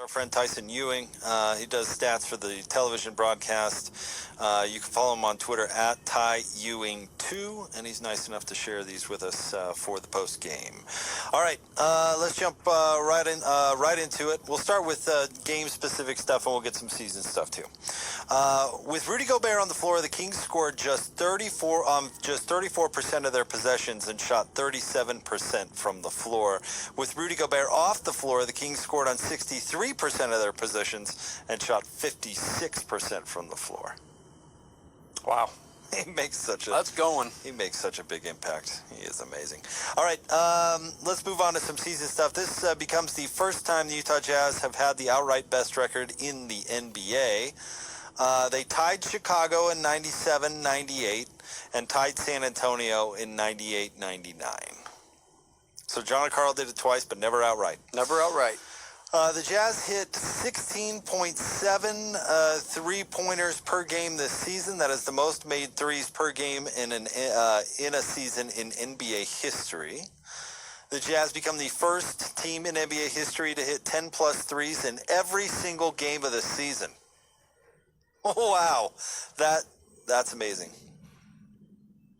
Our friend Tyson Ewing, he does stats for the television broadcast. You can follow him on Twitter at TyEwing2, and he's nice enough to share these with us for the post game. All right, let's jump right into it. We'll start with game-specific stuff, and we'll get some season stuff too. With Rudy Gobert on the floor, the Kings scored just 34% of their possessions and shot 37% from the floor. With Rudy Gobert off the floor, the Kings scored on 63% of their possessions and shot 56% from the floor. Wow. He makes such a He makes such a big impact. He is amazing. All right, let's move on to some season stuff. This becomes the first time the Utah Jazz have had the outright best record in the NBA. They tied Chicago in 97-98 and tied San Antonio in 98-99. So John and Carl did it twice, but never outright. Never outright. The Jazz hit 16.7 three-pointers per game this season. That is the most made threes per game in a season in NBA history. The Jazz become the first team in NBA history to hit 10-plus threes in every single game of the season. Oh, wow. That's amazing.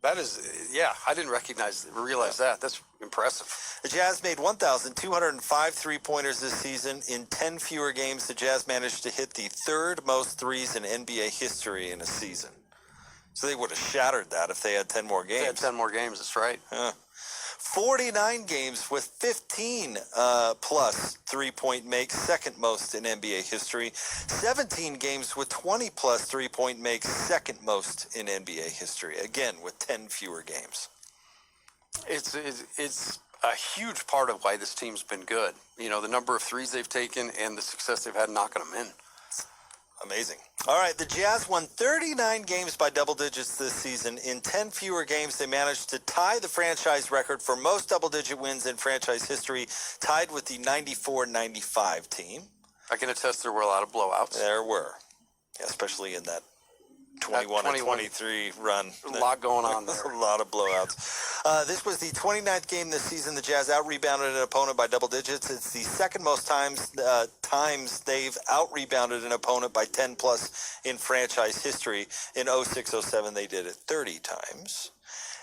That is, yeah, I didn't realize that. That's impressive. The Jazz made 1,205 three-pointers this season. In 10 fewer games, the Jazz managed to hit the third most threes in NBA history in a season. So they would have shattered that if they had 10 more games. They had 10 more games, that's right. 49 games with 15 plus three-point makes, second most in NBA history. 17 games with 20 plus three-point makes, second most in NBA history. Again, with 10 fewer games. It's a huge part of why this team's been good. You know, the number of threes they've taken and the success they've had knocking them in. Amazing. All right, the Jazz won 39 games by double digits this season. In 10 fewer games, they managed to tie the franchise record for most double-digit wins in franchise history, tied with the 94-95 team. I can attest there were a lot of blowouts. There were, especially in that 21-23 run. A lot going on there. A lot of blowouts. This was the 29th game this season. The Jazz out-rebounded an opponent by double digits. It's the second most times they've out-rebounded an opponent by 10-plus in franchise history. In 06-07, they did it 30 times.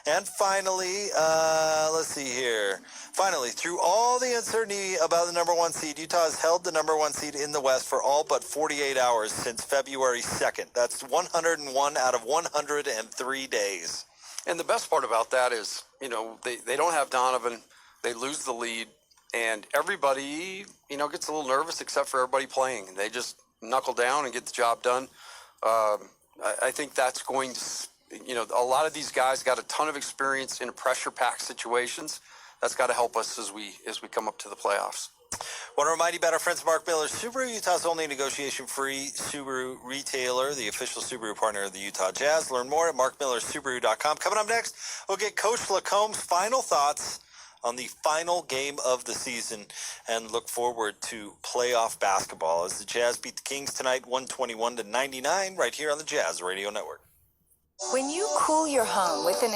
And finally, let's see here. Finally, through all the uncertainty about the number one seed, Utah has held the number one seed in the West for all but 48 hours since February 2nd. That's 101 out of 103 days. And the best part about that is, you know, they don't have Donovan. They lose the lead. And everybody, you know, gets a little nervous except for everybody playing. They just knuckle down and get the job done. I think that's going to... You know, a lot of these guys got a ton of experience in pressure-packed situations. That's got to help us as we come up to the playoffs. Want to remind you about our friends Mark Miller Subaru, Utah's only negotiation-free Subaru retailer, the official Subaru partner of the Utah Jazz. Learn more at markmillersubaru.com. Coming up next, we'll get Coach Lacombe's final thoughts on the final game of the season and look forward to playoff basketball as the Jazz beat the Kings tonight 121-99 right here on the Jazz Radio Network. When you cool your home with an